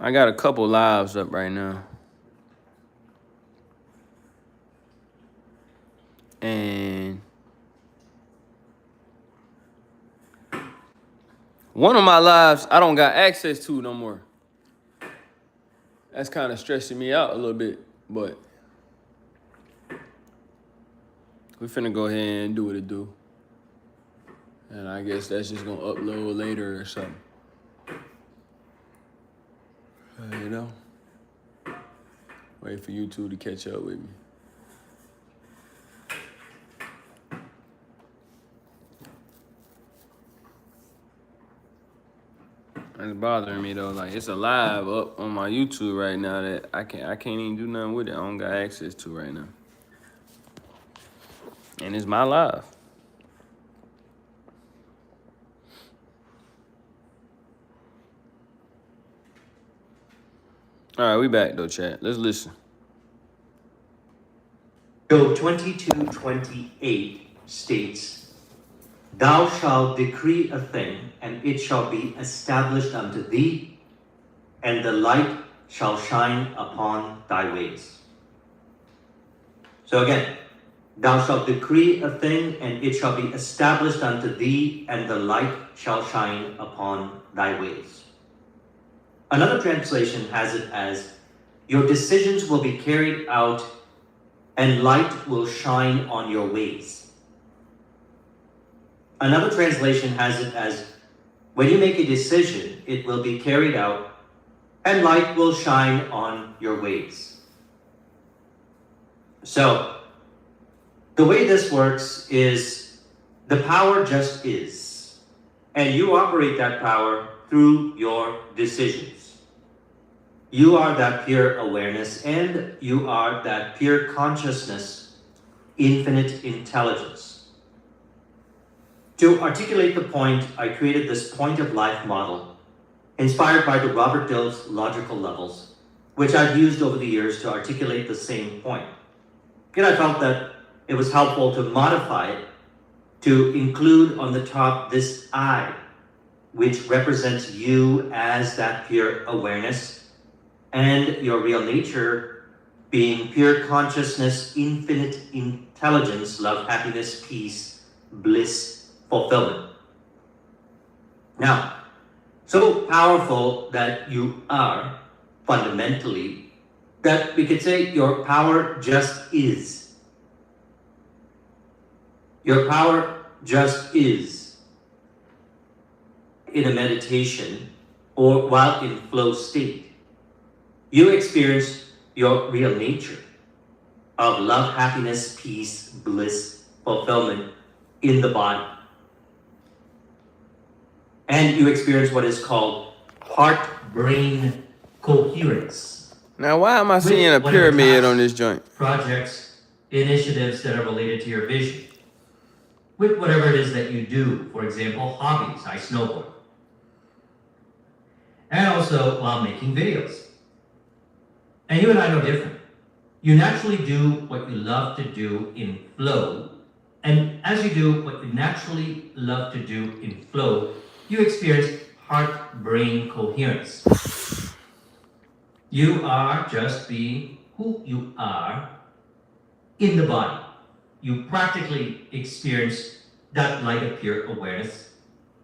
I got a couple lives up right now. And one of my lives I don't got access to no more. That's kind of stressing me out a little bit, but we finna go ahead and do what it do. And I guess that's just gonna upload later or something. You know? Wait for YouTube to catch up with me. It's bothering me though. Like it's a live up on my YouTube right now that I can't even do nothing with it. I don't got access to right now. And it's my live. All right, we back though, chat. Let's listen. Job 22:28 states, "Thou shalt decree a thing, and it shall be established unto thee, and the light shall shine upon thy ways." So again, thou shalt decree a thing, and it shall be established unto thee, and the light shall shine upon thy ways. Another translation has it as, your decisions will be carried out and light will shine on your ways. Another translation has it as, when you make a decision, it will be carried out and light will shine on your ways. So, the way this works is the power just is, and you operate that power through your decisions. You are that pure awareness, and you are that pure consciousness, infinite intelligence. To articulate the point, I created this point of life model, inspired by the Robert Dills logical levels, which I've used over the years to articulate the same point. And I felt that it was helpful to modify it to include on the top this I, which represents you as that pure awareness, and your real nature being pure consciousness, infinite intelligence, love, happiness, peace, bliss, fulfillment. Now, so powerful that you are fundamentally, that we could say your power just is. Your power just is. In a meditation or while in flow state, you experience your real nature of love, happiness, peace, bliss, fulfillment in the body. And you experience what is called heart-brain coherence. Now, why am I seeing a pyramid on this joint? Projects, initiatives that are related to your vision. With whatever it is that you do, for example, hobbies, I snowboard. And also while making videos. And you and I know different. You naturally do what you love to do in flow. And as you do what you naturally love to do in flow, you experience heart-brain coherence. You are just being who you are in the body. You practically experience that light of pure awareness,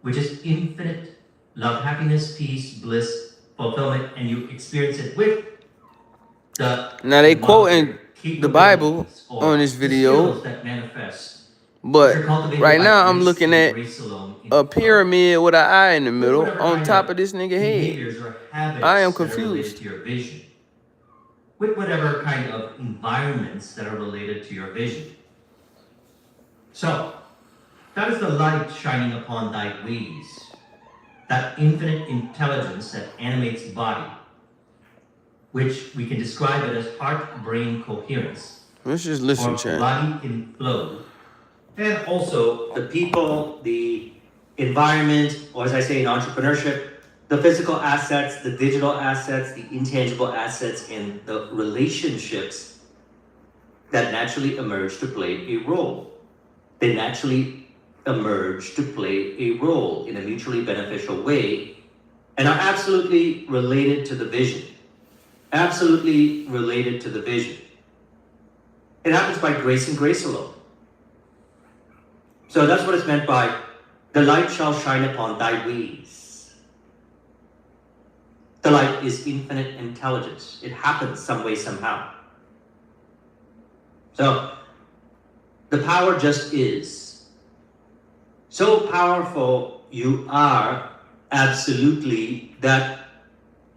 which is infinite love, happiness, peace, bliss, fulfillment, and you experience it with now they quoting the Bible on this video, but right now I'm looking at a pyramid with an eye in the middle on top of this nigga head. I am confused. With whatever kind of environments that are related to your vision. So, that is the light shining upon thy ways, that infinite intelligence that animates the body, which we can describe it as heart-brain coherence. Let's just listen, chat. Body in flow. And also the people, the environment, or as I say in entrepreneurship, the physical assets, the digital assets, the intangible assets, and the relationships that naturally emerge to play a role. They naturally emerge to play a role in a mutually beneficial way and are absolutely related to the vision. Absolutely related to the vision. It happens by grace and grace alone. So that's what it's meant by the light shall shine upon thy ways. The light is infinite intelligence. It happens some way, somehow. So the power just is. So powerful you are absolutely that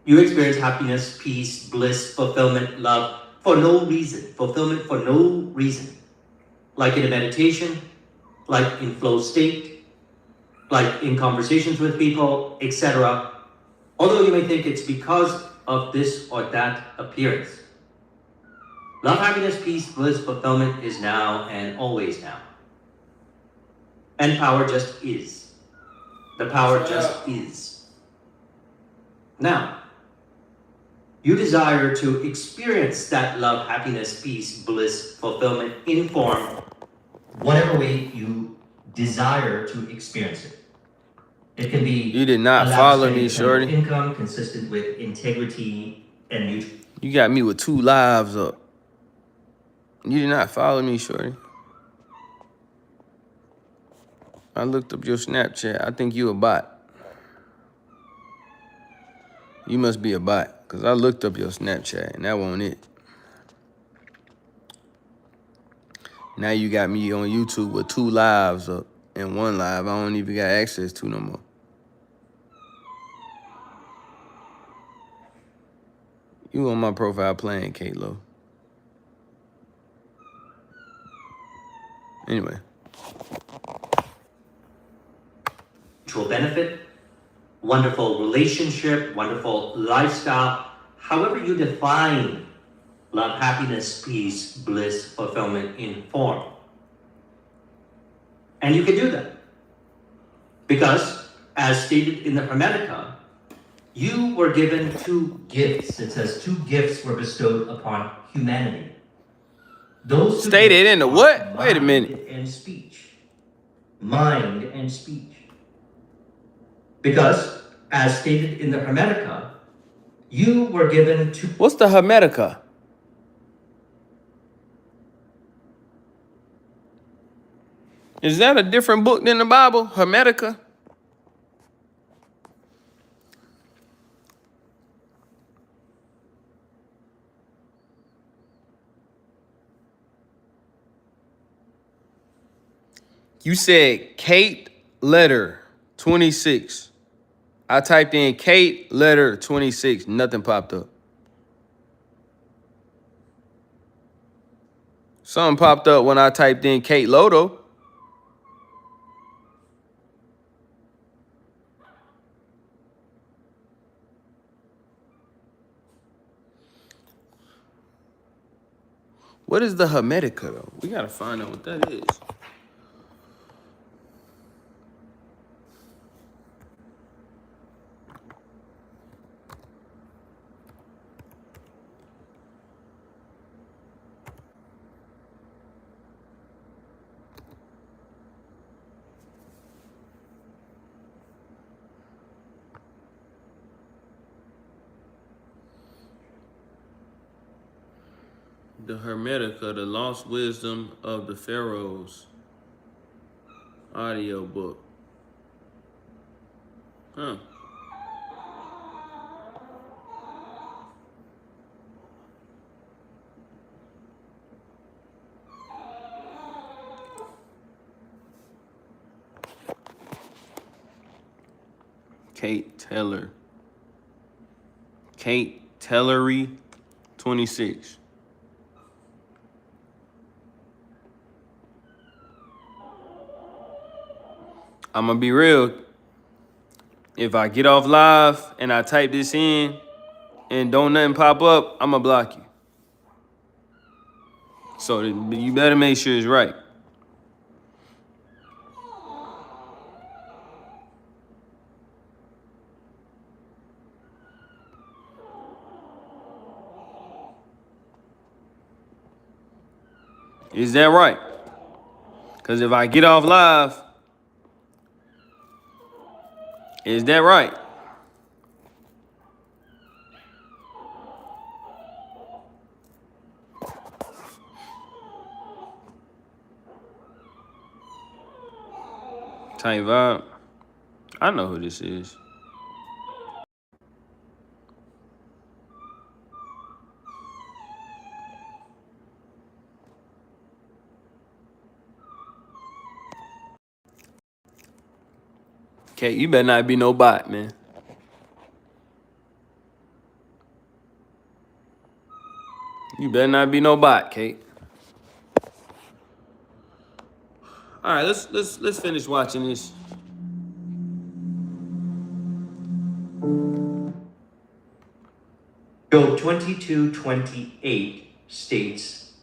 you experience happiness, peace, bliss, fulfillment, love for no reason. Fulfillment for no reason. Like in a meditation, like in flow state, like in conversations with people, etc. Although you may think it's because of this or that appearance. Love, happiness, peace, bliss, fulfillment is now and always now. And power just is. The power just is. Now, you desire to experience that love, happiness, peace, bliss, fulfillment in form, whatever way you desire to experience it. It can be You did not follow me, shorty. Income consistent with integrity and mutual. You got me with 2 lives up. You did not follow me, shorty. I looked up your Snapchat. I think you a bot. You must be a bot, because I looked up your Snapchat, and that wasn't it. Now you got me on YouTube with 2 lives up, and 1 live I don't even got access to no more. You on my profile playing, K-Lo. Anyway. Mutual benefit, wonderful relationship, wonderful lifestyle, however you define love, happiness, peace, bliss, fulfillment in form. And you can do that. Because, as stated in the Hermetica, you were given 2 gifts. It says 2 gifts were bestowed upon humanity. Those 2 Stated gifts in the are what? Wait a minute. Mind and speech. Mind and speech. Because, as stated in the Hermetica, you were given 2. What's the Hermetica? Is that a different book than the Bible? Hermetica? You said Kate letter 26. I typed in Kate letter 26. Nothing popped up. Something popped up when I typed in Kate Lodo. What is the Hermetica, though? We got to find out what that is. The Hermetica, the Lost Wisdom of the Pharaohs audio book. Huh. Kate Teller. Kate Tellery 26. I'm gonna be real. If I get off live and I type this in and don't nothing pop up, I'm gonna block you. So you better make sure it's right. Is that right? Because if I get off live, is that right? Type vibe. I know who this is. Okay, you better not be no bot, man. You better not be no bot, Kate. All right, let's finish watching this. Job 22:28 states,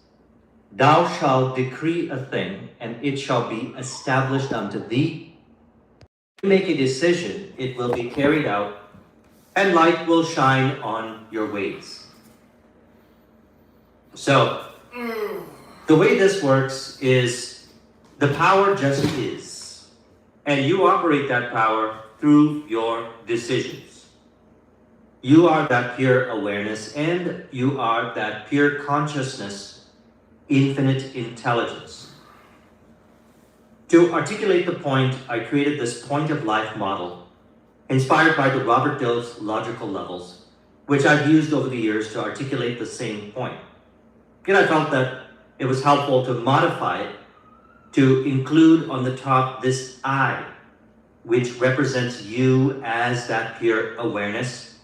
"Thou shalt decree a thing, and it shall be established unto thee. You make a decision, it will be carried out, and light will shine on your ways." So, the way this works is the power just is, and you operate that power through your decisions. You are that pure awareness, and you are that pure consciousness, infinite intelligence. To articulate the point, I created this point of life model, inspired by the Robert Dills logical levels, which I've used over the years to articulate the same point. Yet I felt that it was helpful to modify it to include on the top this I, which represents you as that pure awareness,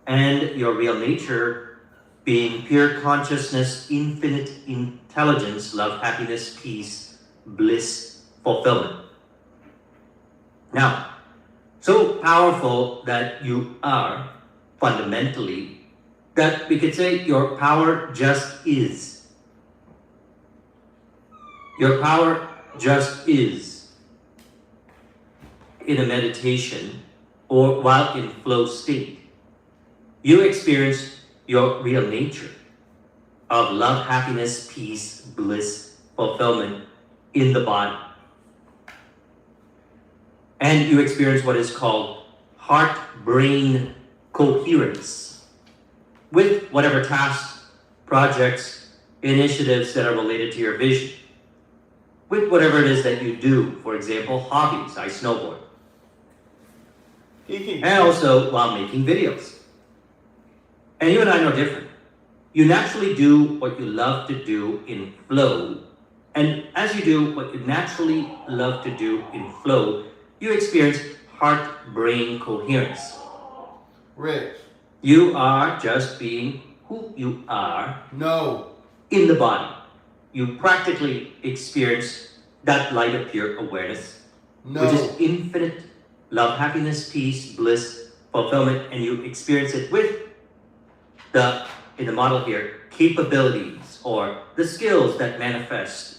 and your real nature being pure consciousness, infinite intelligence, love, happiness, peace, bliss, fulfillment. Now, so powerful that you are fundamentally, that we could say your power just is. Your power just is. In a meditation or while in flow state, you experience your real nature of love, happiness, peace, bliss, fulfillment in the body. And you experience what is called heart-brain coherence with whatever tasks, projects, initiatives that are related to your vision. With whatever it is that you do, for example, hobbies, I snowboard. And also while making videos. And you and I know different. You naturally do what you love to do in flow. And as you do what you naturally love to do in flow, you experience heart-brain coherence. Rich. You are just being who you are. No. In the body. You practically experience that light of pure awareness, No. which is infinite love, happiness, peace, bliss, fulfillment, and you experience it with the, in the model here, capabilities or the skills that manifest,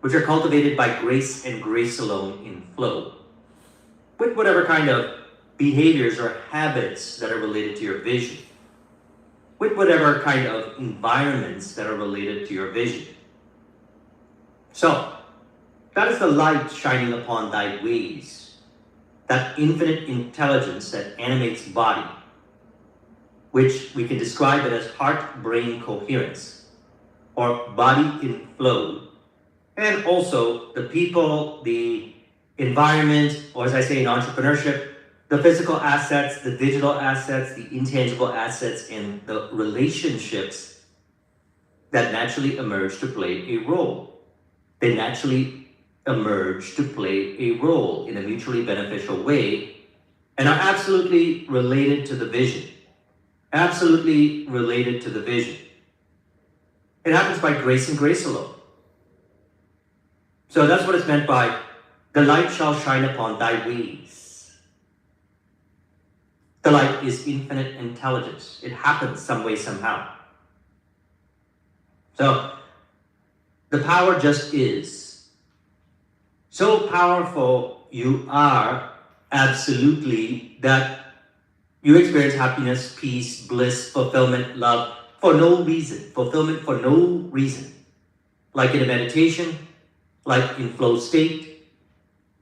which are cultivated by grace and grace alone in flow, with whatever kind of behaviors or habits that are related to your vision, with whatever kind of environments that are related to your vision. So, that is the light shining upon thy ways, that infinite intelligence that animates body, which we can describe it as heart-brain coherence, or body in flow, and also the people, the environment, or as I say in entrepreneurship, the physical assets, the digital assets, the intangible assets, and the relationships that naturally emerge to play a role. They naturally emerge to play a role in a mutually beneficial way and are absolutely related to the vision. Absolutely related to the vision. It happens by grace and grace alone. So that's what it's meant by, the light shall shine upon thy ways. The light is infinite intelligence. It happens some way, somehow. So, the power just is. So powerful you are absolutely that you experience happiness, peace, bliss, fulfillment, love for no reason. Fulfillment for no reason. Like in a meditation, like in flow state,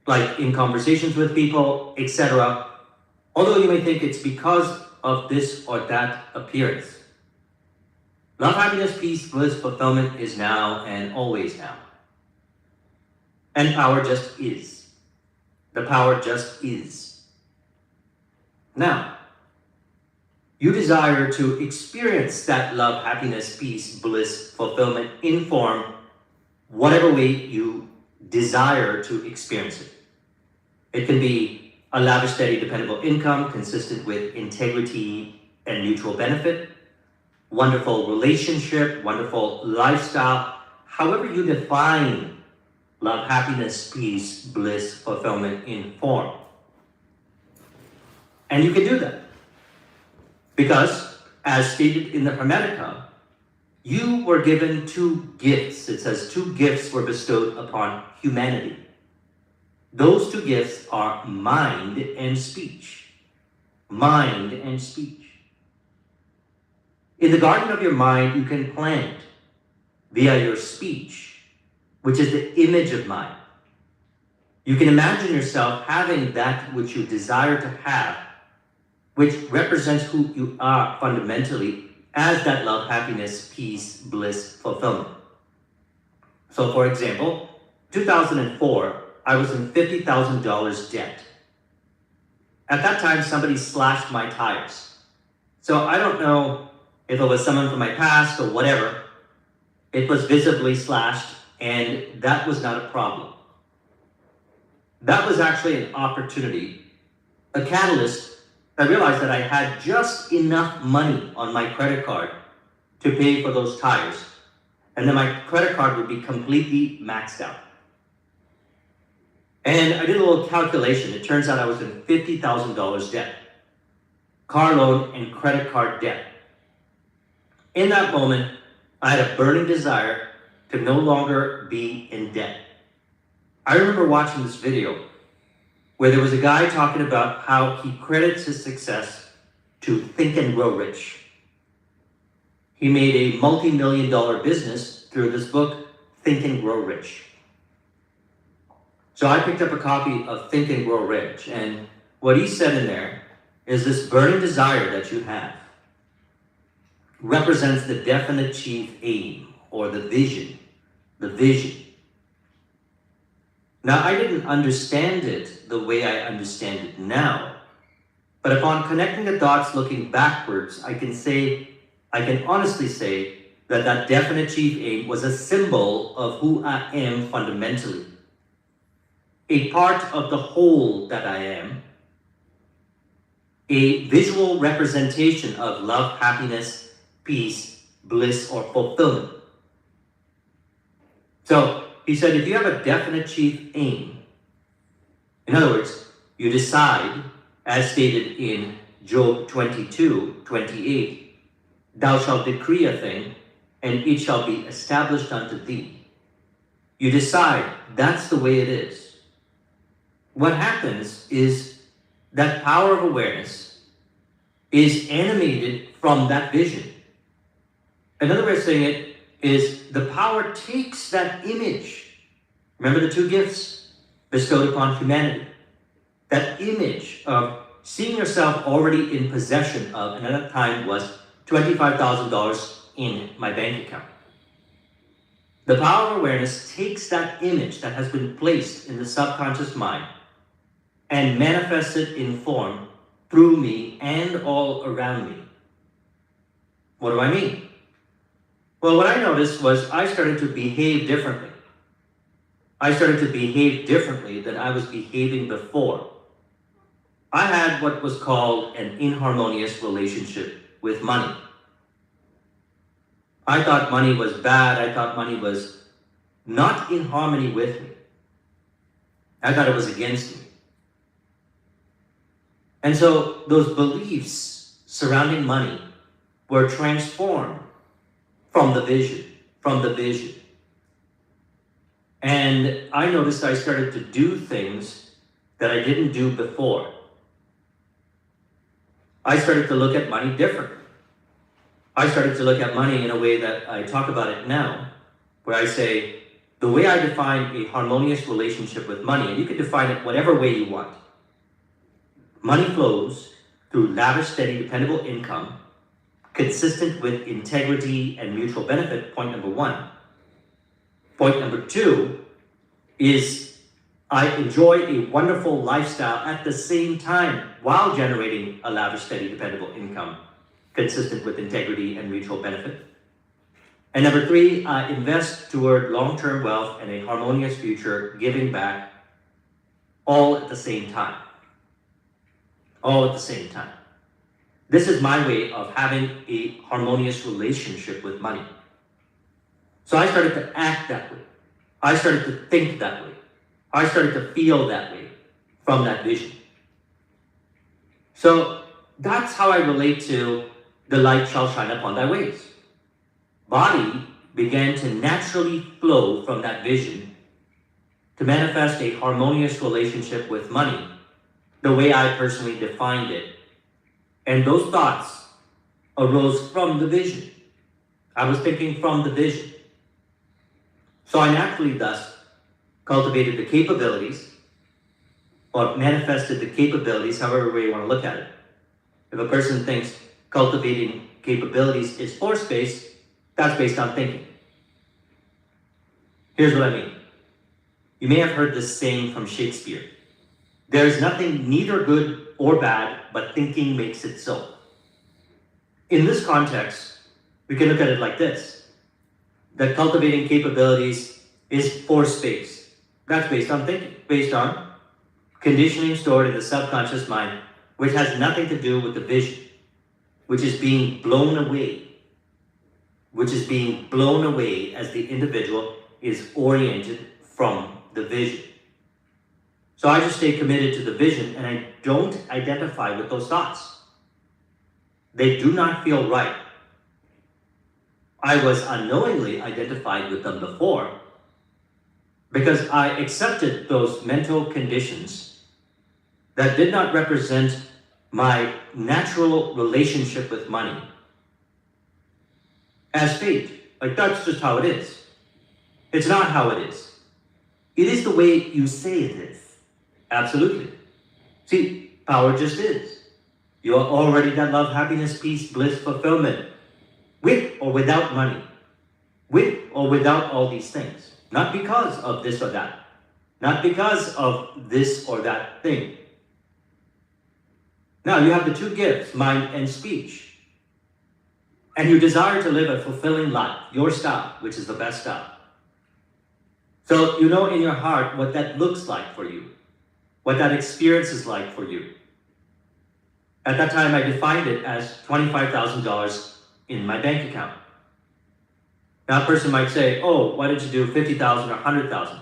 like in conversations with people, etc. Although you may think it's because of this or that appearance. Love, happiness, peace, bliss, fulfillment is now and always now. And power just is. The power just is. Now, you desire to experience that love, happiness, peace, bliss, fulfillment in form, whatever way you desire to experience it. It can be a lavish, steady, dependable income consistent with integrity and mutual benefit, wonderful relationship, wonderful lifestyle, however you define love, happiness, peace, bliss, fulfillment in form. And you can do that. Because, as stated in the Hermetica, you were given two gifts. It says two gifts were bestowed upon humanity. Those two gifts are mind and speech. Mind and speech. In the garden of your mind, you can plant via your speech, which is the image of mind. You can imagine yourself having that which you desire to have, which represents who you are fundamentally as that love, happiness, peace, bliss, fulfillment. So for example, 2004, I was in $50,000 debt. At that time, somebody slashed my tires. So I don't know if it was someone from my past or whatever. It was visibly slashed, and that was not a problem. That was actually an opportunity, a catalyst. I realized that I had just enough money on my credit card to pay for those tires, and then my credit card would be completely maxed out. And I did a little calculation. It turns out I was in $50,000 debt, car loan and credit card debt. In that moment, I had a burning desire to no longer be in debt. I remember watching this video where there was a guy talking about how he credits his success to Think and Grow Rich. He made a multi-million-dollar business through this book, Think and Grow Rich. So I picked up a copy of Think and Grow Rich, and what he said in there is this burning desire that you have represents the definite chief aim, or the vision, the vision. Now, I didn't understand it the way I understand it now, but upon connecting the dots looking backwards, I can honestly say that that definite chief aim was a symbol of who I am fundamentally. A part of the whole that I am, a visual representation of love, happiness, peace, bliss, or fulfillment. So he said, if you have a definite chief aim, in other words, you decide, as stated in Job 22:28, thou shalt decree a thing, and it shall be established unto thee. You decide, that's the way it is. What happens is that power of awareness is animated from that vision. Another way of saying it is the power takes that image. Remember the two gifts bestowed upon humanity. That image of seeing yourself already in possession of, and at that time was $25,000 in my bank account. The power of awareness takes that image that has been placed in the subconscious mind and manifests it in form through me and all around me. What do I mean? Well, what I noticed was I started to behave differently. I started to behave differently than I was behaving before. I had what was called an inharmonious relationship with money. I thought money was bad. I thought money was not in harmony with me. I thought it was against me. And so those beliefs surrounding money were transformed from the vision. And I noticed I started to do things that I didn't do before. I started to look at money differently. I started to look at money in a way that I talk about it now, where I say, the way I define a harmonious relationship with money, and you can define it whatever way you want. Money flows through lavish, steady, dependable income, consistent with integrity and mutual benefit, point number one. Point number two is I enjoy a wonderful lifestyle at the same time while generating a lavish, steady, dependable income consistent with integrity and mutual benefit. And number 3, I invest toward long-term wealth and a harmonious future, giving back all at the same time. All at the same time. This is my way of having a harmonious relationship with money. So I started to act that way. I started to think that way. I started to feel that way from that vision. So that's how I relate to the light shall shine upon thy ways. Body began to naturally flow from that vision to manifest a harmonious relationship with money, the way I personally defined it. And those thoughts arose from the vision. I was thinking from the vision. So I naturally thus cultivated the capabilities, or manifested the capabilities, however way you want to look at it. If a person thinks cultivating capabilities is force-based, that's based on thinking. Here's what I mean. You may have heard this saying from Shakespeare. There is nothing neither good or bad, but thinking makes it so. In this context, we can look at it like this. That cultivating capabilities is force-based. That's based on thinking, based on conditioning stored in the subconscious mind, which has nothing to do with the vision, which is being blown away, as the individual is oriented from the vision. So I just stay committed to the vision, and I don't identify with those thoughts. They do not feel right. I was unknowingly identified with them before because I accepted those mental conditions that did not represent my natural relationship with money as fate. Like, that's just how it is. It's not how it is. It is the way you say it is. Absolutely. See, power just is. You are already that love, happiness, peace, bliss, fulfillment, with or without money, with or without all these things. Not because of this or that. Not because of this or that thing. Now, you have the 2 gifts, mind and speech. And you desire to live a fulfilling life, your style, which is the best style. So you know in your heart what that looks like for you, what that experience is like for you. At that time, I defined it as $25,000 in my bank account. Now, a person might say, oh, why did you do 50,000 or 100,000?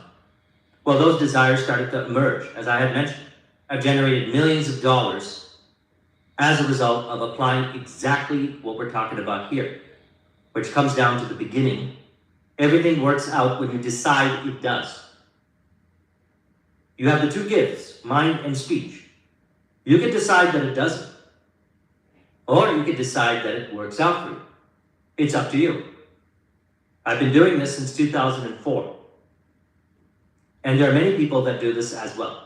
Well, those desires started to emerge. As I had mentioned, I've generated millions of dollars as a result of applying exactly what we're talking about here, which comes down to the beginning. Everything works out when you decide it does. You have the 2 gifts, mind and speech. You can decide that it doesn't, or you can decide that it works out for you. It's up to you. I've been doing this since 2004. And there are many people that do this as well.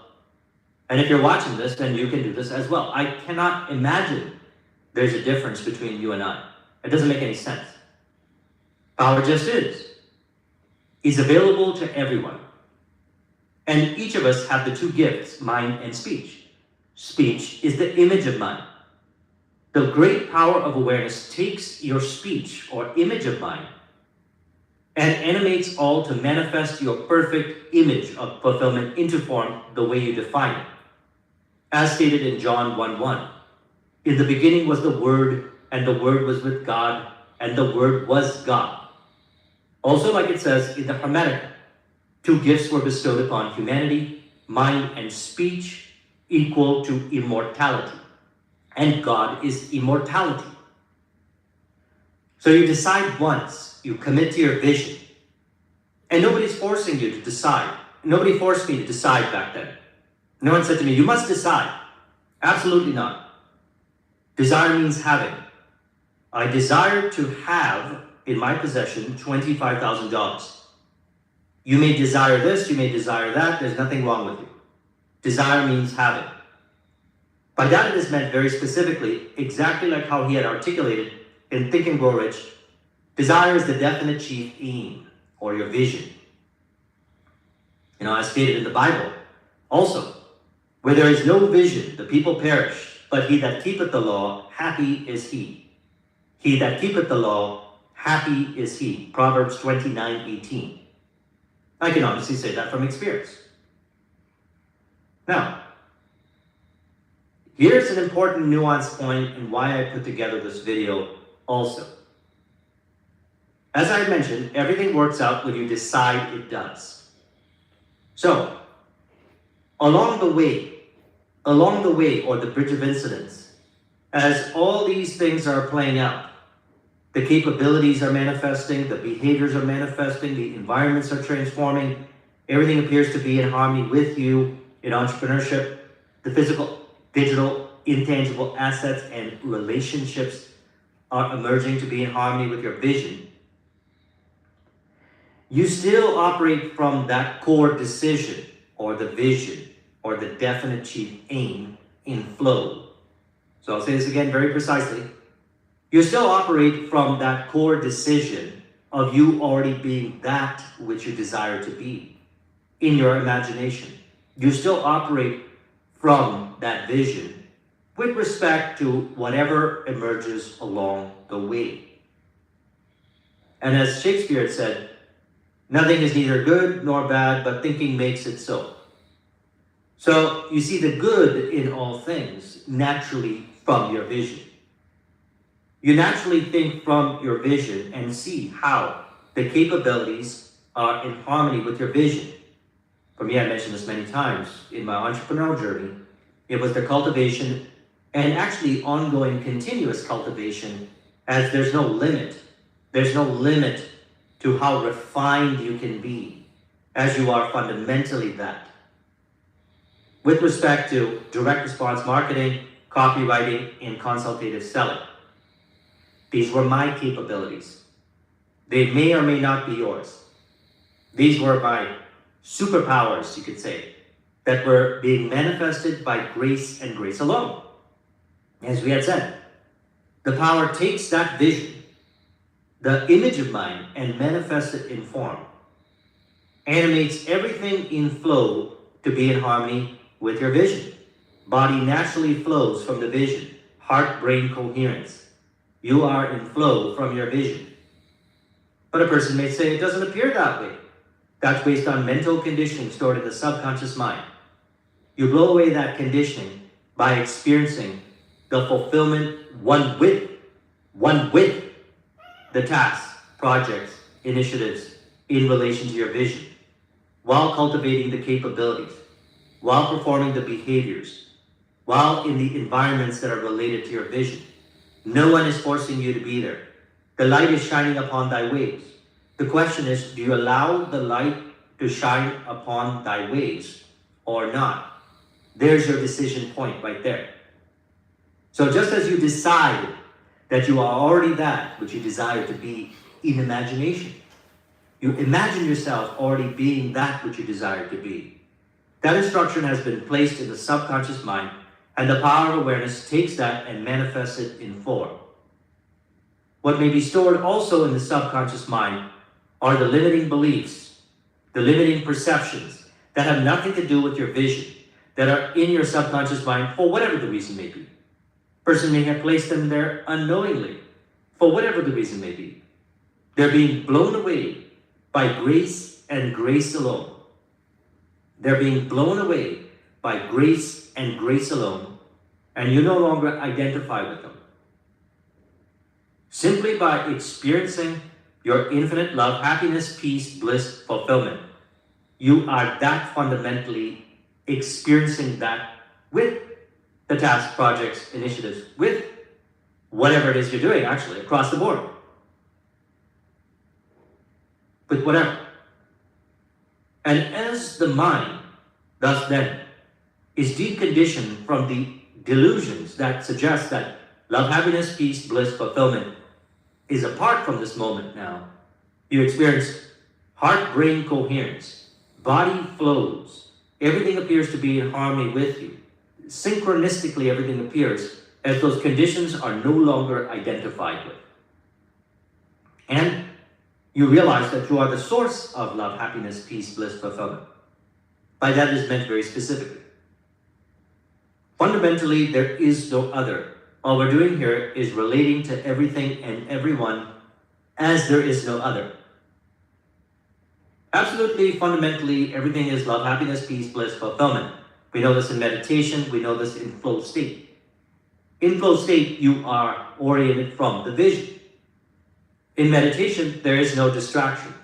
And if you're watching this, then you can do this as well. I cannot imagine there's a difference between you and I. It doesn't make any sense. Power just is. Is available to everyone. And each of us have the 2 gifts, mind and speech. Speech is the image of mind. The great power of awareness takes your speech or image of mind and animates all to manifest your perfect image of fulfillment into form the way you define it. As stated in John 1:1, in the beginning was the Word, and the Word was with God, and the Word was God. Also, like it says in the Hermetica, 2 gifts were bestowed upon humanity, mind and speech, equal to immortality. And God is immortality. So you decide once, you commit to your vision, and nobody's forcing you to decide. Nobody forced me to decide back then. No one said to me, you must decide. Absolutely not. Desire means having. I desire to have in my possession $25,000. You may desire this, you may desire that, there's nothing wrong with you. Desire means having. By that it is meant very specifically, exactly like how he had articulated in Think and Grow Rich, desire is the definite chief aim, or your vision. As stated in the Bible, Also, where there is no vision, the people perish, but he that keepeth the law, happy is he. He that keepeth the law, happy is he. Proverbs 29:18. I can honestly say that from experience. Now, here's an important nuance point and why I put together this video also. As I mentioned, everything works out when you decide it does. So, along the way, or the bridge of incidents, as all these things are playing out, the capabilities are manifesting, the behaviors are manifesting, the environments are transforming, everything appears to be in harmony with you in entrepreneurship, the physical, digital, intangible assets and relationships are emerging to be in harmony with your vision. You still operate from that core decision or the vision or the definite chief aim in flow. So I'll say this again very precisely. You still operate from that core decision of you already being that which you desire to be in your imagination. You still operate from that vision with respect to whatever emerges along the way. And as Shakespeare said, nothing is neither good nor bad, but thinking makes it so. So you see the good in all things naturally from your vision. You naturally think from your vision and see how the capabilities are in harmony with your vision. For me, I mentioned this many times in my entrepreneurial journey. It was the cultivation and actually ongoing continuous cultivation, as there's no limit. There's no limit to how refined you can be as you are fundamentally that. With respect to direct response marketing, copywriting, and consultative selling. These were my capabilities. They may or may not be yours. These were my superpowers, you could say, that were being manifested by grace and grace alone. As we had said, the power takes that vision, the image of mine, and manifests it in form. Animates everything in flow to be in harmony with your vision. Body naturally flows from the vision. Heart-brain coherence. You are in flow from your vision. But a person may say it doesn't appear that way. That's based on mental conditioning stored in the subconscious mind. You blow away that conditioning by experiencing the fulfillment one with the tasks, projects, initiatives in relation to your vision, while cultivating the capabilities, while performing the behaviors, while in the environments that are related to your vision. No one is forcing you to be there. The light is shining upon thy ways. The question is, do you allow the light to shine upon thy ways or not? There's your decision point right there. So just as you decide that you are already that which you desire to be in imagination, you imagine yourself already being that which you desire to be. That instruction has been placed in the subconscious mind, and the power of awareness takes that and manifests it in form. What may be stored also in the subconscious mind are the limiting beliefs, the limiting perceptions that have nothing to do with your vision, that are in your subconscious mind for whatever the reason may be. Person may have placed them there unknowingly, for whatever the reason may be. They're being blown away by grace and grace alone. They're being blown away by grace and grace alone, and you no longer identify with them. Simply by experiencing your infinite love, happiness, peace, bliss, fulfillment, you are that fundamentally experiencing that with the tasks, projects, initiatives, with whatever it is you're doing, actually, across the board. With whatever. And as the mind, thus then, is deconditioned from the delusions that suggest that love, happiness, peace, bliss, fulfillment is apart from this moment now, you experience heart-brain coherence, body flows, everything appears to be in harmony with you. Synchronistically, everything appears as those conditions are no longer identified with. And you realize that you are the source of love, happiness, peace, bliss, fulfillment. By that is meant very specifically. Fundamentally, there is no other. All we're doing here is relating to everything and everyone as there is no other. Absolutely, fundamentally, everything is love, happiness, peace, bliss, fulfillment. We know this in meditation. We know this in flow state. In flow state, you are oriented from the vision. In meditation, there is no distraction.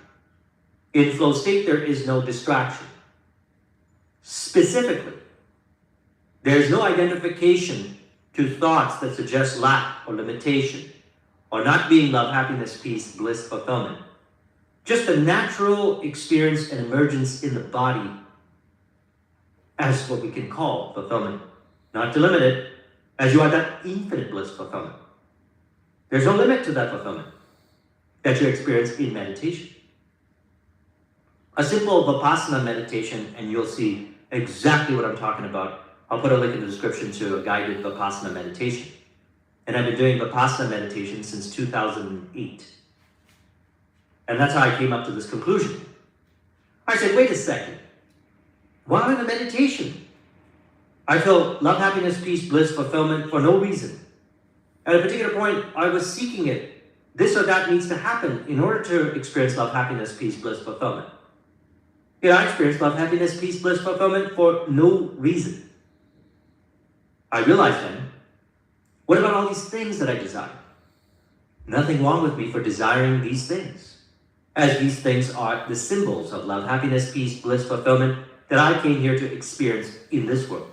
In flow state, there is no distraction. Specifically, there is no identification to thoughts that suggest lack or limitation, or not being love, happiness, peace, bliss, fulfillment. Just a natural experience and emergence in the body as what we can call fulfillment. Not to limit it, as you are that infinite bliss fulfillment. There's no limit to that fulfillment that you experience in meditation. A simple Vipassana meditation, and you'll see exactly what I'm talking about. I'll put a link in the description to a guided Vipassana meditation. And I've been doing Vipassana meditation since 2008. And that's how I came up to this conclusion. I said, wait a second. While in a meditation, I feel love, happiness, peace, bliss, fulfillment for no reason. At a particular point, I was seeking it. This or that needs to happen in order to experience love, happiness, peace, bliss, fulfillment. Yet I experienced love, happiness, peace, bliss, fulfillment for no reason. I realized then, what about all these things that I desire? Nothing wrong with me for desiring these things, as these things are the symbols of love, happiness, peace, bliss, fulfillment that I came here to experience in this world.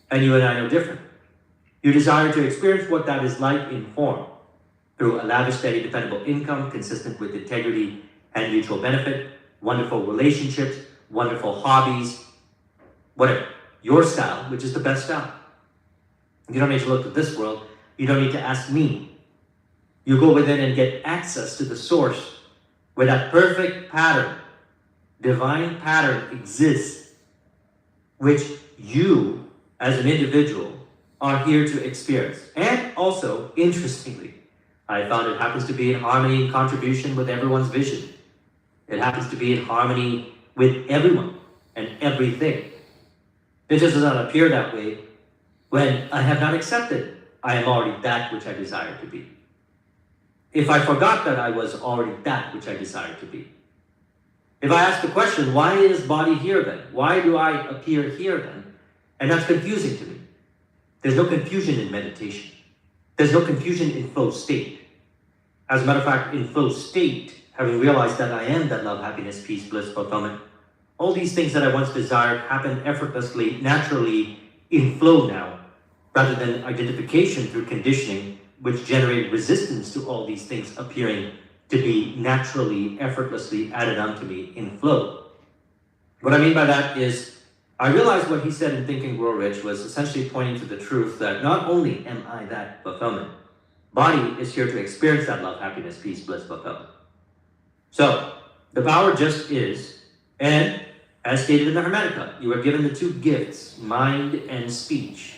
And you and I know different. You desire to experience what that is like in form, through a lavish, steady, dependable income, consistent with integrity and mutual benefit, wonderful relationships, wonderful hobbies, whatever. Your style, which is the best style. You don't need to look at this world. You don't need to ask me. You go within and get access to the source where that perfect pattern, divine pattern exists, which you, as an individual, are here to experience. And also, interestingly, I found it happens to be in harmony and contribution with everyone's vision. It happens to be in harmony with everyone and everything. It just does not appear that way when I have not accepted I am already that which I desire to be. If I forgot that I was already that which I desire to be. If I ask the question, why is body here then? Why do I appear here then? And that's confusing to me. There's no confusion in meditation. There's no confusion in flow state. As a matter of fact, in flow state, having realized that I am that love, happiness, peace, bliss, fulfillment, all these things that I once desired happen effortlessly, naturally, in flow now, rather than identification through conditioning, which generated resistance to all these things appearing to be naturally, effortlessly added onto me in flow. What I mean by that is, I realized what he said in Think and Grow Rich was essentially pointing to the truth that not only am I that fulfillment, body is here to experience that love, happiness, peace, bliss, fulfillment. So, the power just is, and as stated in the Hermetica, you are given the two gifts, mind and speech.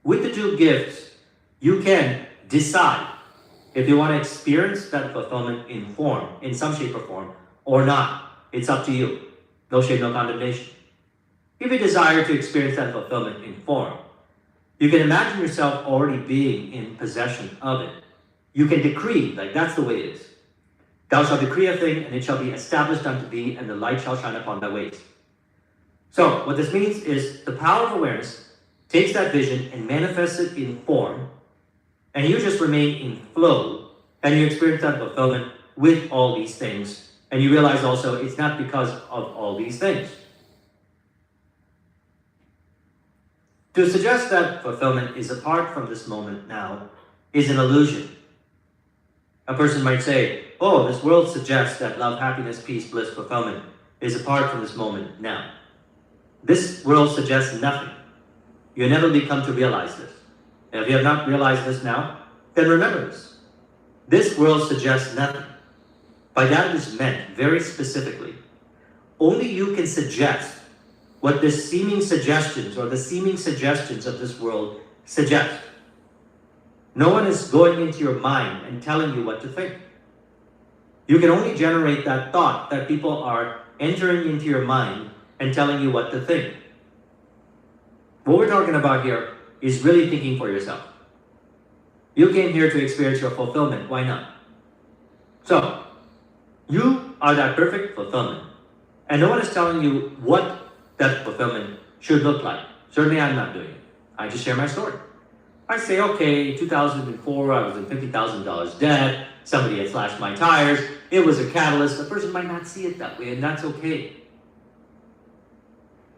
With the two gifts, you can decide if you want to experience that fulfillment in form, in some shape or form, or not. It's up to you. No shame, no condemnation. If you desire to experience that fulfillment in form, you can imagine yourself already being in possession of it. You can decree, like that's the way it is. Thou shalt decree a thing, and it shall be established unto thee, and the light shall shine upon thy ways. So, what this means is the power of awareness takes that vision and manifests it in form, and you just remain in flow, and you experience that fulfillment with all these things. And you realize also it's not because of all these things. To suggest that fulfillment is apart from this moment now is an illusion. A person might say, oh, this world suggests that love, happiness, peace, bliss, fulfillment is apart from this moment now. This world suggests nothing. You never become to realize this. And if you have not realized this now, then remember this. This world suggests nothing. By that it is meant, very specifically, only you can suggest what the seeming suggestions or the seeming suggestions of this world suggest. No one is going into your mind and telling you what to think. You can only generate that thought that people are entering into your mind and telling you what to think. What we're talking about here is really thinking for yourself. You came here to experience your fulfillment. Why not? So, you are that perfect fulfillment. And no one is telling you what that fulfillment should look like. Certainly I'm not doing it. I just share my story. I say, okay, 2004, I was in $50,000 debt. Somebody had slashed my tires. It was a catalyst. The person might not see it that way, and that's okay.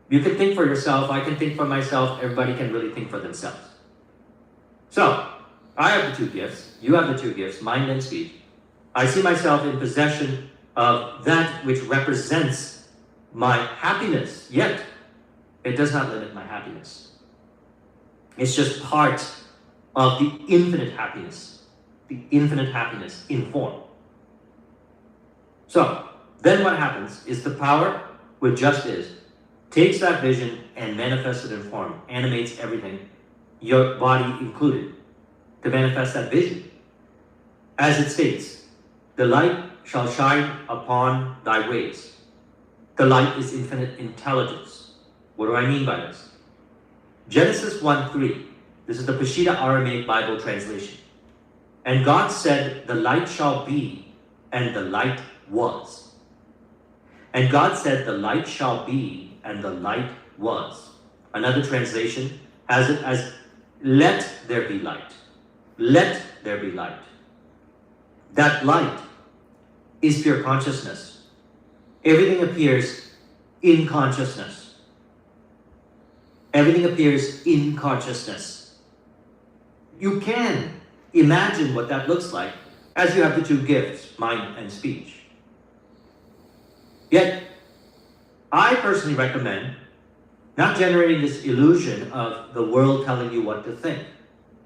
You can think for yourself. I can think for myself. Everybody can really think for themselves. So, I have the two gifts. You have the two gifts, mind and speech. I see myself in possession of that which represents my happiness, yet it does not limit my happiness. It's just part of the infinite happiness in form. So, then what happens is the power, which just is, takes that vision and manifests it in form, animates everything, your body included, to manifest that vision. As it states, the light shall shine upon thy ways. The light is infinite intelligence. What do I mean by this? Genesis 1:3. This is the Peshitta Aramaic Bible translation. And God said, the light shall be, and the light was. And God said, the light shall be, and the light was. Another translation has it as, let there be light. Let there be light. That light is pure consciousness. Everything appears in consciousness. Everything appears in consciousness. You can imagine what that looks like as you have the two gifts, mind and speech. Yet, I personally recommend not generating this illusion of the world telling you what to think.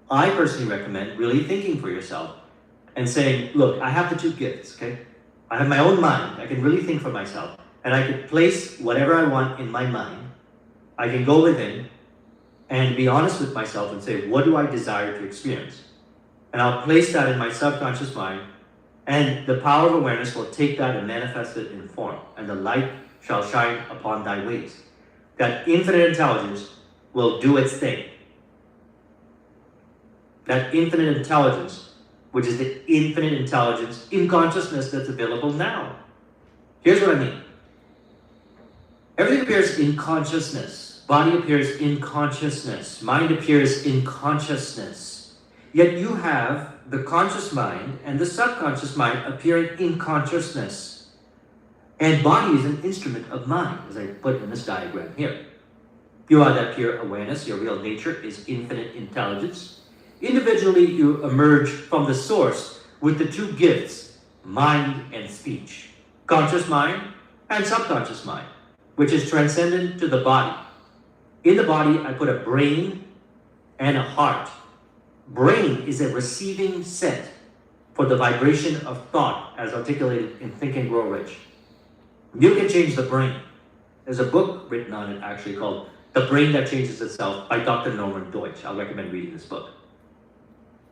I personally recommend really thinking for yourself and saying, look, I have the two gifts, okay? I have my own mind. I can really think for myself. And I can place whatever I want in my mind. I can go within and be honest with myself and say, what do I desire to experience? And I'll place that in my subconscious mind, and the power of awareness will take that and manifest it in form. And the light shall shine upon thy ways. That infinite intelligence will do its thing. That infinite intelligence, which is the infinite intelligence in consciousness that's available now. Here's what I mean. Everything appears in consciousness. Body appears in consciousness. Mind appears in consciousness. Yet you have the conscious mind and the subconscious mind appearing in consciousness. And body is an instrument of mind, as I put in this diagram here. You are that pure awareness. Your real nature is infinite intelligence. Individually, you emerge from the source with the two gifts, mind and speech. Conscious mind and subconscious mind, which is transcendent to the body. In the body, I put a brain and a heart. Brain is a receiving set for the vibration of thought, as articulated in Think and Grow Rich. You can change the brain. There's a book written on it actually called The Brain That Changes Itself by Dr. Norman Deutsch. I'll recommend reading this book.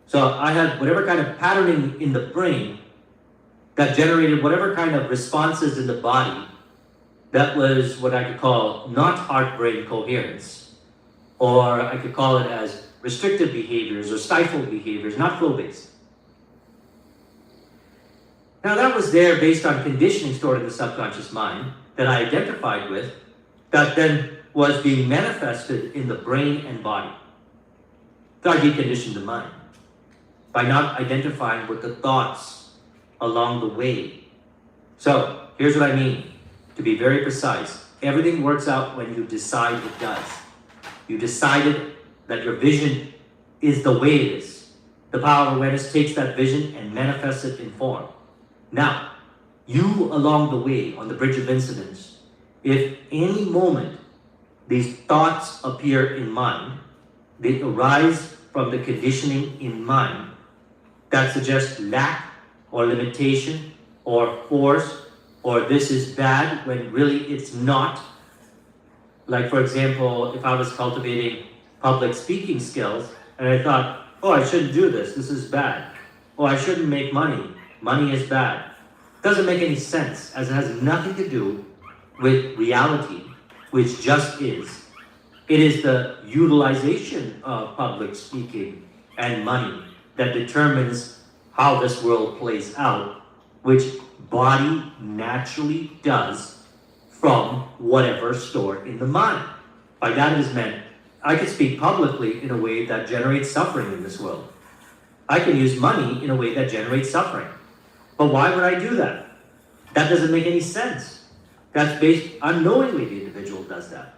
So I had whatever kind of patterning in the brain that generated whatever kind of responses in the body that was what I could call not heart-brain coherence, or I could call it as restrictive behaviors or stifled behaviors, not flow-based. Now that was there based on conditioning stored in the subconscious mind that I identified with, that then was being manifested in the brain and body. So I deconditioned the mind by not identifying with the thoughts along the way. So here's what I mean. To be very precise, everything works out when you decide it does. You decided that your vision is the way it is. The power of awareness takes that vision and manifests it in form. Now, you along the way, on the bridge of incidents, if any moment these thoughts appear in mind, they arise from the conditioning in mind that suggests lack or limitation or force, or this is bad when really it's not. Like, for example, if I was cultivating public speaking skills and I thought, oh, I shouldn't do this, this is bad. Oh, I shouldn't make money, money is bad. Doesn't make any sense, as it has nothing to do with reality. which just is. It is the utilization of public speaking and money that determines how this world plays out, which body naturally does from whatever stored in the mind. By that it is meant, I can speak publicly in a way that generates suffering in this world. I can use money in a way that generates suffering. But why would I do that? That doesn't make any sense. That's based unknowingly the individual does that.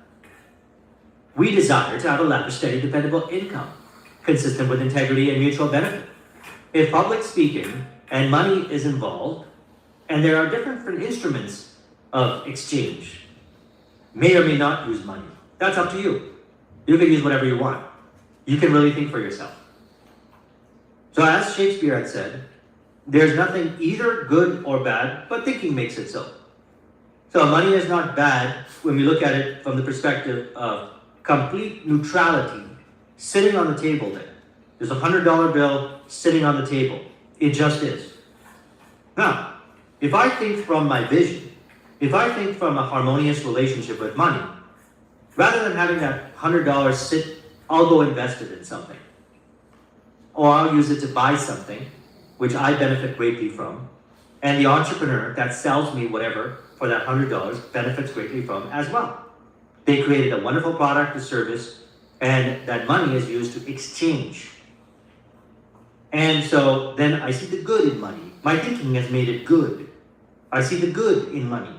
We desire to have a lavish, steady, dependable income, consistent with integrity and mutual benefit. If public speaking and money is involved, and there are different instruments of exchange, may or may not use money. That's up to you. You can use whatever you want. You can really think for yourself. So as Shakespeare had said, there's nothing either good or bad, but thinking makes it so. So money is not bad when we look at it from the perspective of complete neutrality sitting on the table there. There's a $100 bill sitting on the table. It just is. Now, if I think from my vision, if I think from a harmonious relationship with money, rather than having that $100 sit, I'll go invest it in something. Or I'll use it to buy something, which I benefit greatly from, and the entrepreneur that sells me whatever for that $100 benefits greatly from as well. They created a wonderful product or service, and that money is used to exchange. And so then I see the good in money. My thinking has made it good. I see the good in money.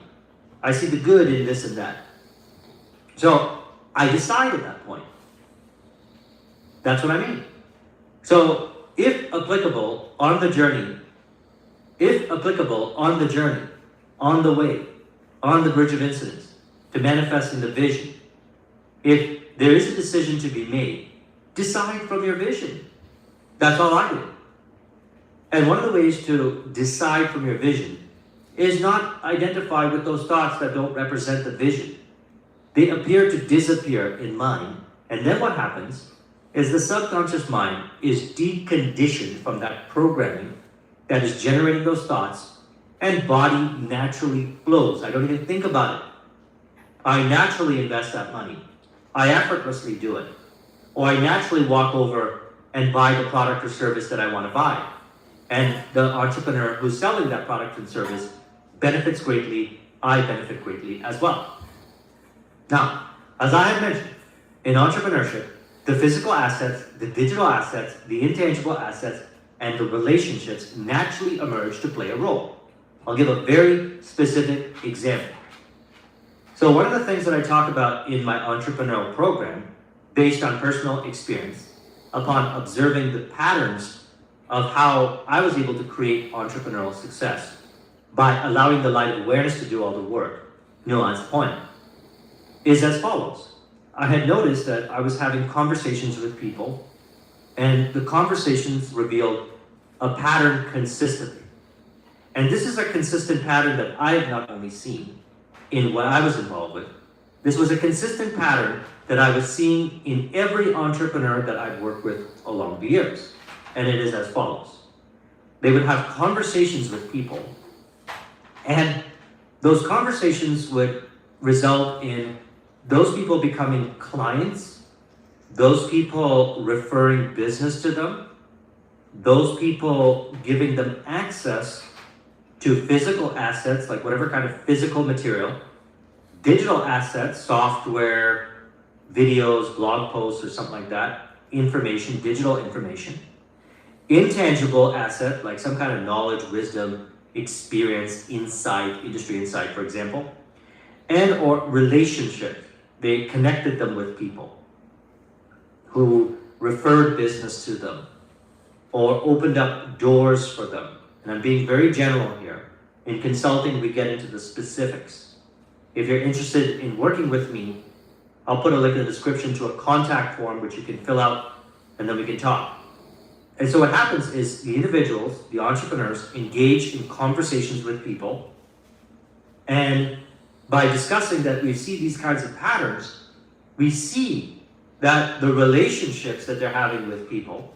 I see the good in this and that. So I decide at that point. That's what I mean. So if applicable on the journey, on the way, on the bridge of incidents, to manifesting the vision, if there is a decision to be made, decide from your vision. That's all I do. And one of the ways to decide from your vision is not identify with those thoughts that don't represent the vision. They appear to disappear in mind, and then what happens is the subconscious mind is deconditioned from that programming that is generating those thoughts, and body naturally flows. I don't even think about it. I naturally invest that money. I effortlessly do it. Or I naturally walk over and buy the product or service that I want to buy. And the entrepreneur who's selling that product and service benefits greatly. I benefit greatly as well. Now, as I had mentioned, in entrepreneurship, the physical assets, the digital assets, the intangible assets, and the relationships naturally emerge to play a role. I'll give a very specific example. So one of the things that I talk about in my entrepreneurial program, based on personal experience, upon observing the patterns of how I was able to create entrepreneurial success by allowing the light of awareness to do all the work, nuanced point, is as follows. I had noticed that I was having conversations with people, and the conversations revealed a pattern consistently. And this is a consistent pattern that I have not only seen in what I was involved with, this was a consistent pattern that I was seeing in every entrepreneur that I've worked with along the years. And it is as follows. They would have conversations with people, and those conversations would result in those people becoming clients, those people referring business to them, those people giving them access to physical assets, like whatever kind of physical material, digital assets, software, videos, blog posts, or something like that, information, digital information, intangible asset, like some kind of knowledge, wisdom, experience, insight, industry insight, for example, and or relationship. They connected them with people who referred business to them or opened up doors for them. And I'm being very general here. In consulting, we get into the specifics. If you're interested in working with me, I'll put a link in the description to a contact form which you can fill out, and then we can talk. And so what happens is the individuals, the entrepreneurs, engage in conversations with people, and by discussing that we see these kinds of patterns, we see that the relationships that they're having with people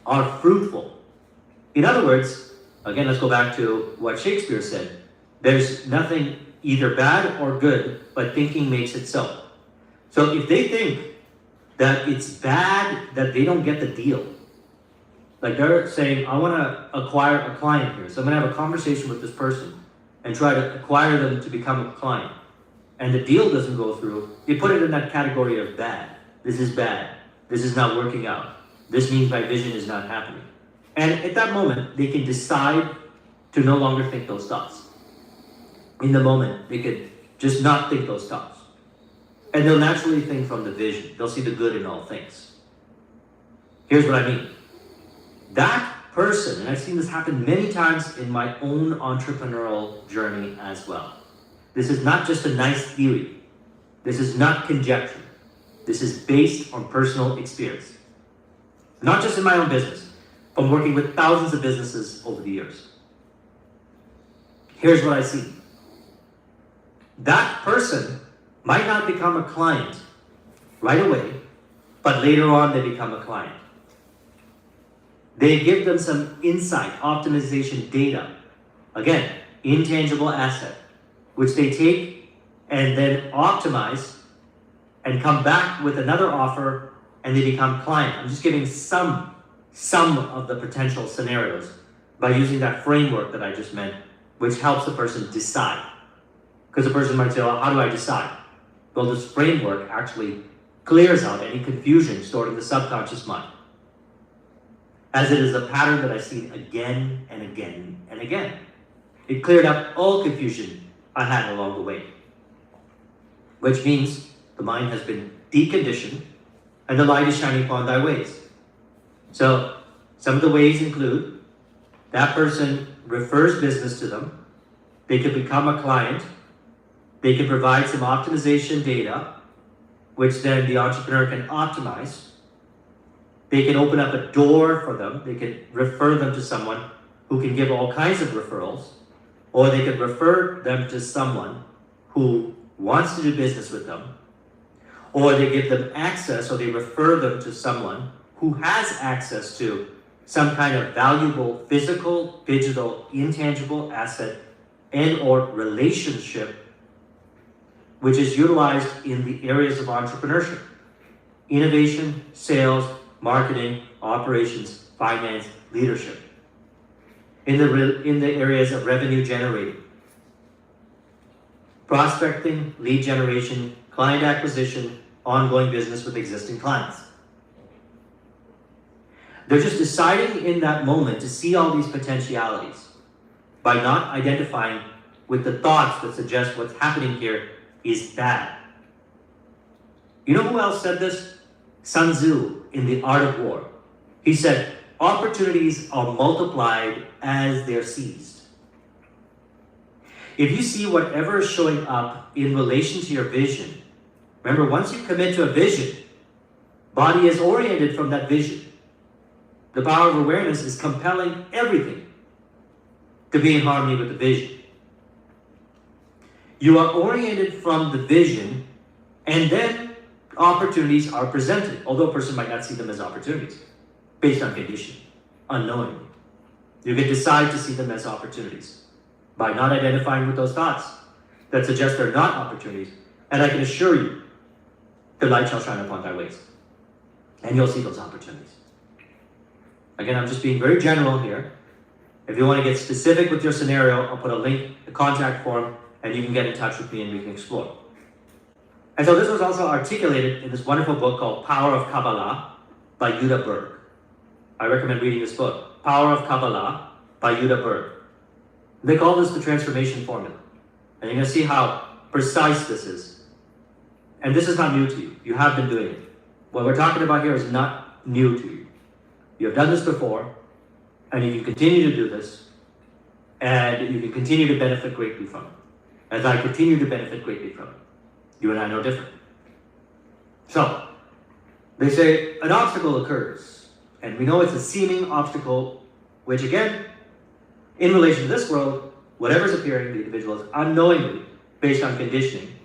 are fruitful. In other words, again, let's go back to what Shakespeare said. There's nothing either bad or good, but thinking makes it so. So if they think that it's bad that they don't get the deal, like they're saying, I want to acquire a client here, so I'm going to have a conversation with this person and try to acquire them to become a client, and the deal doesn't go through, they put it in that category of bad. This is bad. This is not working out. This means my vision is not happening. And at that moment, they can decide to no longer think those thoughts. In the moment, they could just not think those thoughts. And they'll naturally think from the vision. They'll see the good in all things. Here's what I mean. That person, and I've seen this happen many times in my own entrepreneurial journey as well. This is not just a nice theory. This is not conjecture. This is based on personal experience. Not just in my own business, from working with thousands of businesses over the years. Here's what I see. That person might not become a client right away, but later on they become a client. They give them some insight, optimization data. Again, intangible asset, which they take and then optimize and come back with another offer and they become client. I'm just giving some of the potential scenarios by using that framework that I just meant, which helps the person decide. Because the person might say, well, how do I decide? Well, this framework actually clears out any confusion stored in the subconscious mind. As it is a pattern that I've seen again and again and again. It cleared up all confusion I had along the way. Which means the mind has been deconditioned and the light is shining upon thy ways. So some of the ways include that person refers business to them. They could become a client. They can provide some optimization data, which then the entrepreneur can optimize. They can open up a door for them. They can refer them to someone who can give all kinds of referrals, or they could refer them to someone who wants to do business with them, or they give them access, or they refer them to someone who has access to some kind of valuable physical, digital, intangible asset and or relationship which is utilized in the areas of entrepreneurship: innovation, sales, marketing, operations, finance, leadership. In the areas of revenue generating, prospecting, lead generation, client acquisition, ongoing business with existing clients. They're just deciding in that moment to see all these potentialities by not identifying with the thoughts that suggest what's happening here is bad. You know who else said this? Sun Tzu in The Art of War. He said, opportunities are multiplied as they're seized. If you see whatever is showing up in relation to your vision, remember, once you commit to a vision, body is oriented from that vision. The power of awareness is compelling everything to be in harmony with the vision. You are oriented from the vision, and then opportunities are presented, although a person might not see them as opportunities, based on condition, unknowingly. You can decide to see them as opportunities by not identifying with those thoughts that suggest they're not opportunities. And I can assure you, the light shall shine upon thy ways, and you'll see those opportunities. Again, I'm just being very general here. If you want to get specific with your scenario, I'll put a link, a contact form, and you can get in touch with me and we can explore. And so this was also articulated in this wonderful book called Power of Kabbalah by Yuda Berg. I recommend reading this book, Power of Kabbalah by Yuda Berg. They call this the transformation formula. And you're going to see how precise this is. And this is not new to you. You have been doing it. What we're talking about here is not new to you. You have done this before, and you can continue to do this, and you can continue to benefit greatly from it. As I continue to benefit greatly from it. You and I know different. So, they say an obstacle occurs, and we know it's a seeming obstacle, which again, in relation to this world, whatever's appearing, the individual is unknowingly, based on conditioning,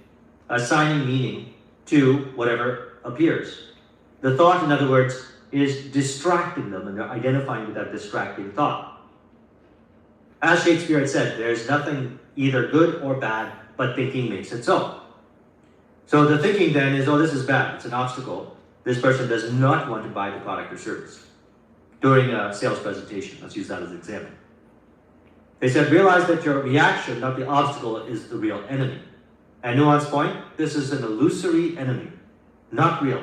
assigning meaning to whatever appears. The thought, in other words, is distracting them, and they're identifying with that distracting thought. As Shakespeare had said, there's nothing either good or bad, but thinking makes it so. So the thinking then is, oh, this is bad, it's an obstacle. This person does not want to buy the product or service. During a sales presentation, let's use that as an example. They said, realize that your reaction, not the obstacle, is the real enemy. And nuance point, this is an illusory enemy, not real.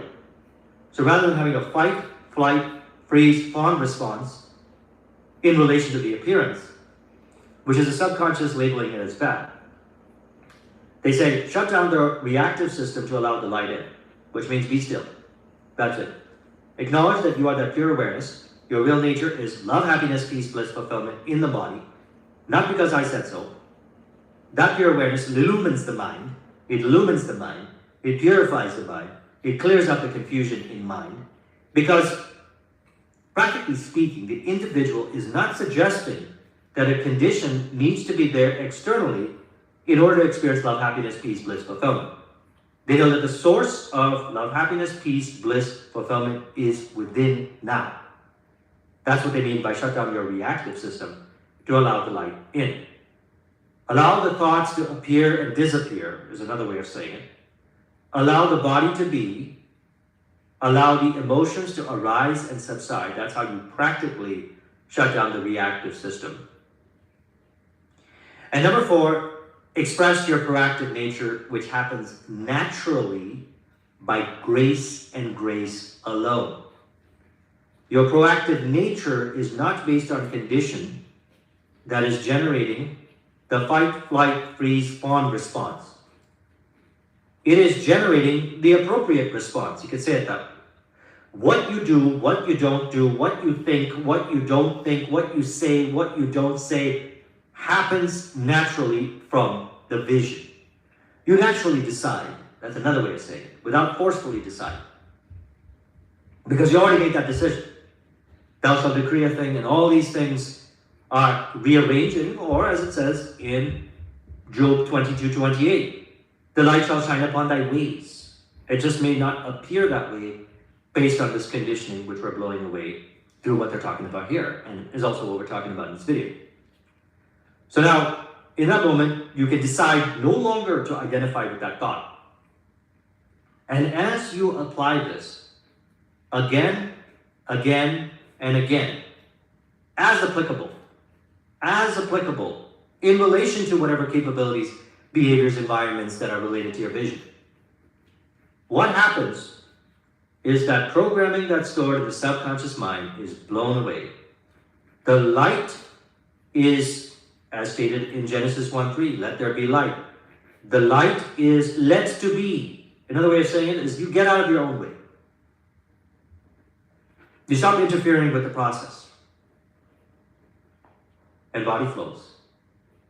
So rather than having a fight, flight, freeze, fawn response in relation to the appearance, which is a subconscious labeling it as bad, they say, shut down the reactive system to allow the light in, which means be still. That's it. Acknowledge that you are that pure awareness. Your real nature is love, happiness, peace, bliss, fulfillment in the body. Not because I said so. That pure awareness illumines the mind. It illumines the mind. It purifies the mind. It clears up the confusion in mind. Because, practically speaking, the individual is not suggesting that a condition needs to be there externally in order to experience love, happiness, peace, bliss, fulfillment. They know that the source of love, happiness, peace, bliss, fulfillment is within now. That's what they mean by shut down your reactive system to allow the light in. Allow the thoughts to appear and disappear is another way of saying it. Allow the body to be. Allow the emotions to arise and subside. That's how you practically shut down the reactive system. And number 4, express your proactive nature, which happens naturally by grace and grace alone. Your proactive nature is not based on condition that is generating the fight, flight, freeze, fawn response. It is generating the appropriate response. You could say it that way. What you do, what you don't do, what you think, what you don't think, what you say, what you don't say, happens naturally from the vision. You naturally decide. That's another way of saying it, without forcefully deciding. Because you already made that decision. Thou shalt decree a thing, and all these things are rearranging, or as it says in Job 22:28, the light shall shine upon thy ways. It just may not appear that way based on this conditioning which we're blowing away through what they're talking about here, and is also what we're talking about in this video. So now, in that moment, you can decide no longer to identify with that thought. And as you apply this again, again, and again, as applicable, in relation to whatever capabilities, behaviors, environments that are related to your vision, what happens is that programming that's stored in the subconscious mind is blown away. The light is, as stated in Genesis 1:3, let there be light. The light is let to be. Another way of saying it is you get out of your own way. You stop interfering with the process. And body flows.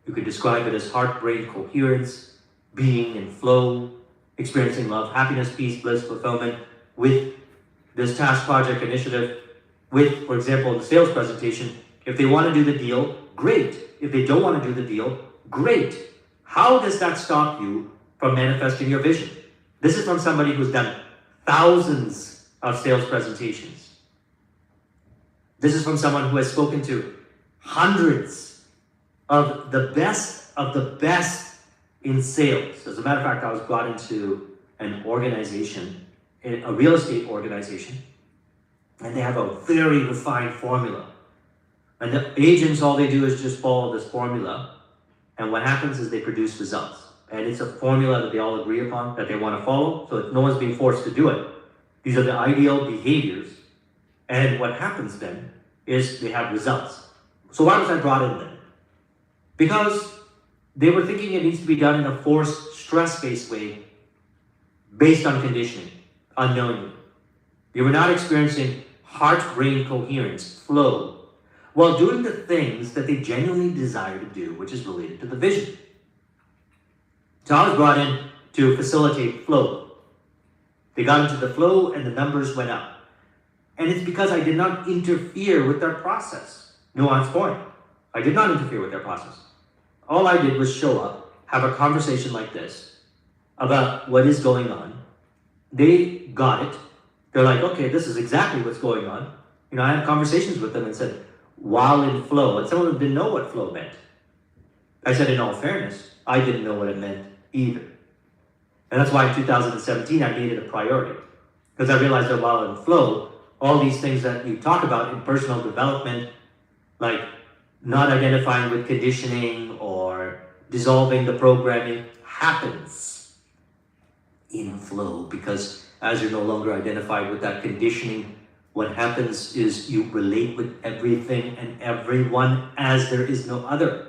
You could describe it as heart-brain coherence, being in flow, experiencing love, happiness, peace, bliss, fulfillment with this task, project, initiative, with, for example, the sales presentation. If they want to do the deal, great. If they don't want to do the deal, great. How does that stop you from manifesting your vision? This is from somebody who's done thousands of sales presentations. This is from someone who has spoken to hundreds of the best in sales. As a matter of fact, I was brought into an organization, a real estate organization, and they have a very refined formula. And the agents, all they do is just follow this formula. And what happens is they produce results. And it's a formula that they all agree upon, that they want to follow. So no one's being forced to do it. These are the ideal behaviors. And what happens then is they have results. So why was I brought in then? Because they were thinking it needs to be done in a forced, stress-based way, based on conditioning, unknowingly. They were not experiencing heart-brain coherence, flow, while doing the things that they genuinely desire to do, which is related to the vision. So I was brought in to facilitate flow. They got into the flow and the numbers went up. And it's because I did not interfere with their process. Nuance point. I did not interfere with their process. All I did was show up, have a conversation like this about what is going on. They got it. They're like, okay, this is exactly what's going on. I had conversations with them and said, while in flow, and some of them didn't know what flow meant. I said, in all fairness, I didn't know what it meant either. And that's why in 2017, I made it a priority. Because I realized that while in flow, all these things that you talk about in personal development, like not identifying with conditioning or dissolving the programming, happens in flow. Because as you're no longer identified with that conditioning, what happens is you relate with everything and everyone as there is no other.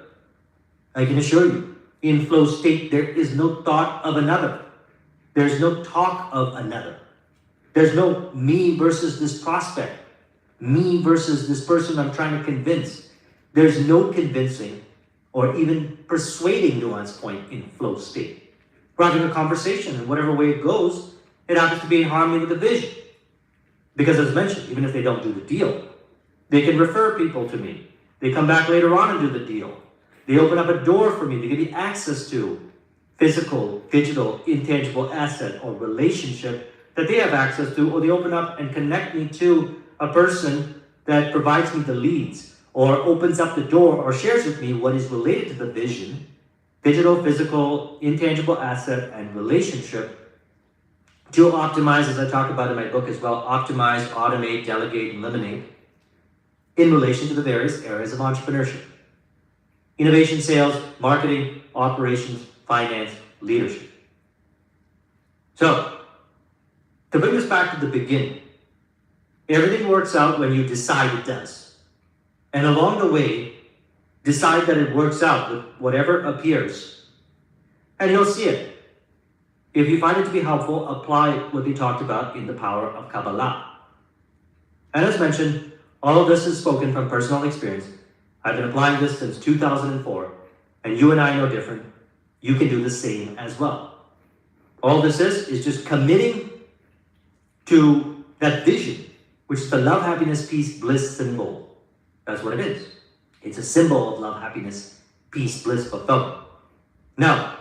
I can assure you, in flow state, there is no thought of another. There's no talk of another. There's no me versus this prospect, me versus this person I'm trying to convince. There's no convincing or even persuading nuance point in flow state. We're having a conversation, and whatever way it goes, it happens to be in harmony with the vision. Because as mentioned, even if they don't do the deal, they can refer people to me. They come back later on and do the deal. They open up a door for me to give me access to physical, digital, intangible asset or relationship that they have access to, or they open up and connect me to a person that provides me the leads, or opens up the door, or shares with me what is related to the vision, digital, physical, intangible asset, and relationship, to optimize, as I talk about in my book as well, optimize, automate, delegate, eliminate, in relation to the various areas of entrepreneurship. Innovation, sales, marketing, operations, finance, leadership. So, to bring this back to the beginning, everything works out when you decide it does. And along the way, decide that it works out with whatever appears. And you'll see it. If you find it to be helpful, apply what we talked about in the power of Kabbalah. And as mentioned, all of this is spoken from personal experience. I've been applying this since 2004, and you and I know different. You can do the same as well. All this is just committing to that vision, which is the love, happiness, peace, bliss symbol. That's what it is. It's a symbol of love, happiness, peace, bliss, fulfillment. Now,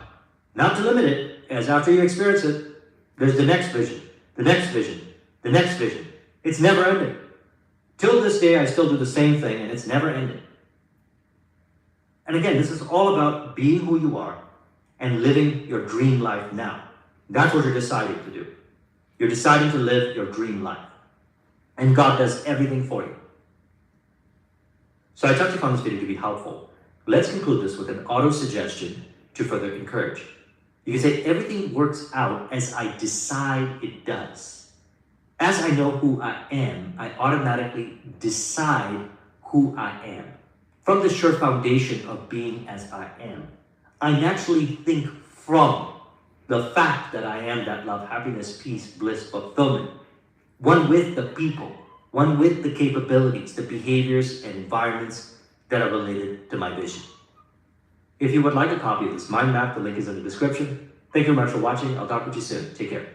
not to limit it, as after you experience it, there's the next vision, the next vision, the next vision. It's never ending. Till this day, I still do the same thing, and it's never ending. And again, this is all about being who you are and living your dream life now. That's what you're deciding to do. You're deciding to live your dream life. And God does everything for you. So I trust you found this video to be helpful. Let's conclude this with an auto-suggestion to further encourage. You can say, everything works out as I decide it does. As I know who I am, I automatically decide who I am. From the sure foundation of being as I am, I naturally think from the fact that I am that love, happiness, peace, bliss, fulfillment, one with the people, one with the capabilities, the behaviors and environments that are related to my vision. If you would like a copy of this mind map, the link is in the description. Thank you very much for watching. I'll talk with you soon. Take care.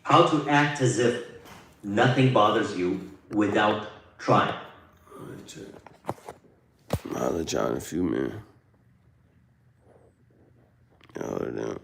How to act as if nothing bothers you without trying. I'll let y'all in a few minutes. Hold it down.